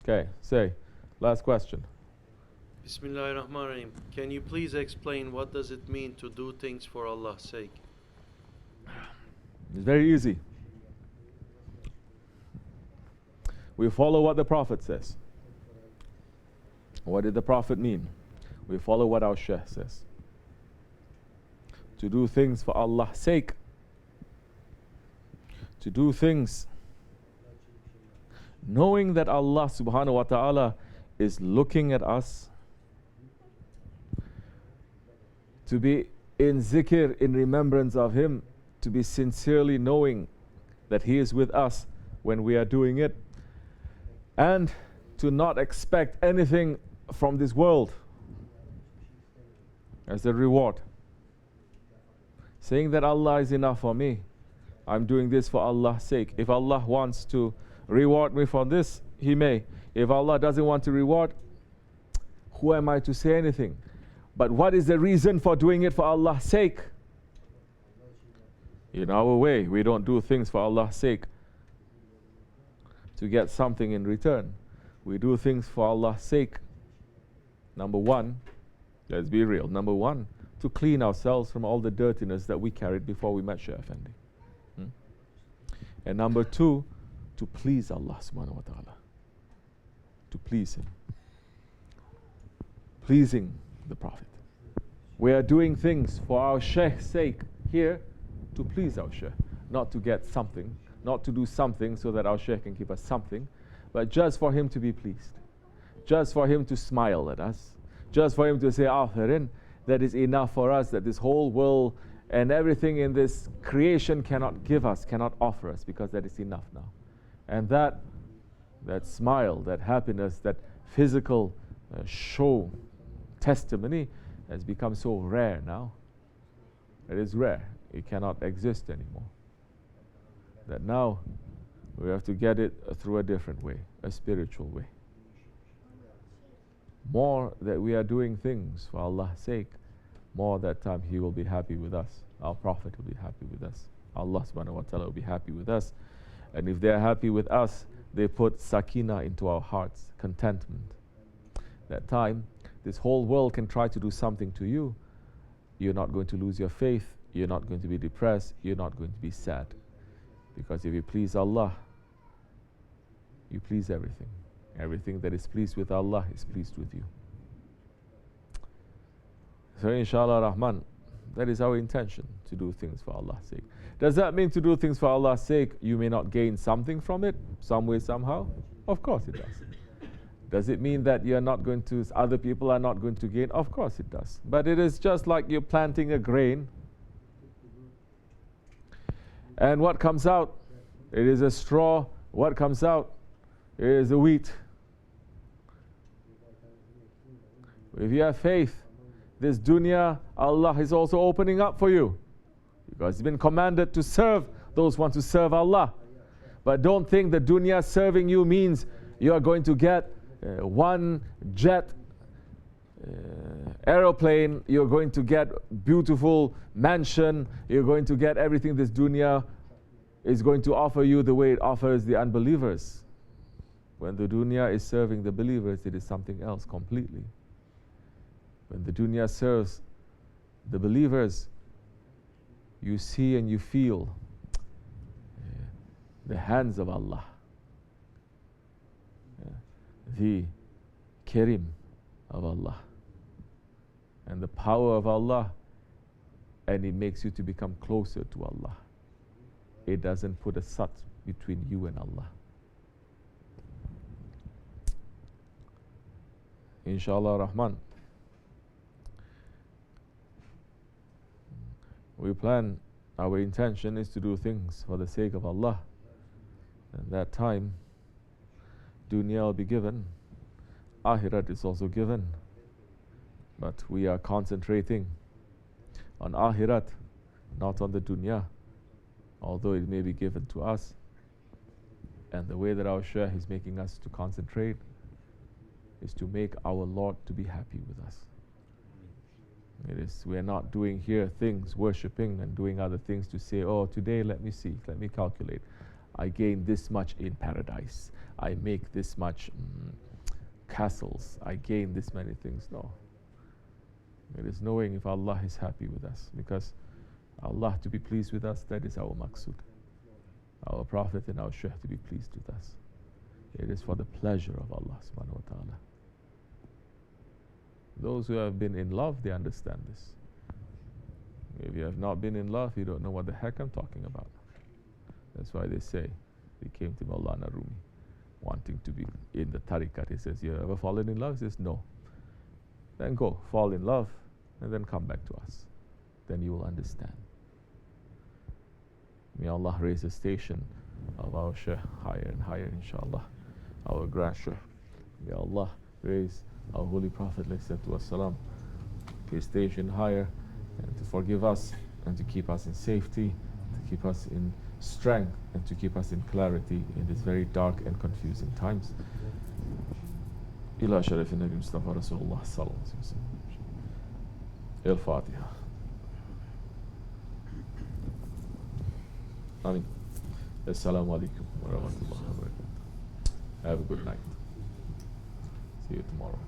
Okay, say, last question. Bismillahirrahmanirrahim. Can you please explain what does it mean to do things for Allah's sake? It's very easy. We follow what the Prophet says. What did the Prophet mean? We follow what our Shaykh says. To do things for Allah's sake. To do things knowing that Allah subhanahu wa ta'ala is looking at us. To be in zikr, in remembrance of Him. To be sincerely knowing that He is with us when we are doing it. And to not expect anything from this world as a reward. Saying that Allah is enough for me. I'm doing this for Allah's sake. If Allah wants to reward me for this, He may. If Allah doesn't want to reward, who am I to say anything? But what is the reason for doing it for Allah's sake? In our way, we don't do things for Allah's sake to get something in return. We do things for Allah's sake. Number one, let's be real. Number one, to clean ourselves from all the dirtiness that we carried before we met Shaykh Effendi. And number two, to please Allah subhanahu wa ta'ala. To please Him. Pleasing the Prophet. We are doing things for our Shaykh's sake here to please our Shaykh. Not to get something, not to do something so that our Shaykh can give us something, but just for him to be pleased. Just for him to smile at us. Just for him to say, Akhirin, that is enough for us, that this whole world and everything in this creation cannot give us, cannot offer us, because that is enough now. And that smile, that happiness, that physical show, testimony has become so rare now. It is rare. It cannot exist anymore. That now we have to get it through a different way, a spiritual way. More that we are doing things for Allah's sake, more that time He will be happy with us. Our Prophet will be happy with us. Allah subhanahu wa ta'ala will be happy with us. And if they are happy with us, they put sakina into our hearts, contentment. That time, this whole world can try to do something to you. You're not going to lose your faith. You're not going to be depressed. You're not going to be sad. Because if you please Allah, you please everything. Everything that is pleased with Allah is pleased with you. So inshallah Rahman, that is our intention, to do things for Allah's sake. Does that mean to do things for Allah's sake, you may not gain something from it, some way, somehow? Of course it does. Does it mean that you're not going to, other people are not going to gain? Of course it does. But it is just like you're planting a grain. And what comes out? It is a straw. What comes out? It is a wheat. If you have faith, this dunya, Allah is also opening up for you. Because you've been commanded to serve those who want to serve Allah. But don't think the dunya serving you means you are going to get one jet aeroplane, you're going to get beautiful mansion, you're going to get everything this dunya is going to offer you the way it offers the unbelievers. When the dunya is serving the believers, it is something else completely. When the dunya serves the believers, you see and you feel the hands of Allah, the Karim of Allah, and the power of Allah, and it makes you to become closer to Allah. It doesn't put a sat between you and Allah. Inshallah Rahman, we plan, our intention is to do things for the sake of Allah. And that time, dunya will be given, akhirat is also given. But we are concentrating on akhirat, not on the dunya, although it may be given to us. And the way that our Shaykh is making us to concentrate is to make our Lord to be happy with us. It is, we are not doing here things, worshipping and doing other things to say, oh, today let me see, let me calculate. I gain this much in paradise. I make this much castles, I gain this many things. No. It is knowing if Allah is happy with us, because Allah to be pleased with us, that is our maqsood. Our Prophet and our Shaykh to be pleased with us. It is for the pleasure of Allah subhanahu wa ta'ala. Those who have been in love, they understand this. If you have not been in love, you don't know what the heck I'm talking about. That's why they say, they came to Maulana Rumi, wanting to be in the tariqat. He says, you ever fallen in love? He says, no. Then go, fall in love, and then come back to us. Then you will understand. May Allah raise the station of our Shaykh higher and higher, inshallah. Our grand Shaykh. May Allah raise our Holy Prophet ﷺ, his station higher, and to forgive us, and to keep us in safety, to keep us in strength, and to keep us in clarity in these very dark and confusing times. Ila Sharif Nabi Mustafa Rasulullah sallallahu alaihi wasallam. Al-Fatiha. Ameen. Assalamu alaikum wa rahmatullahi wa barakatuh. Have a good night. See you tomorrow.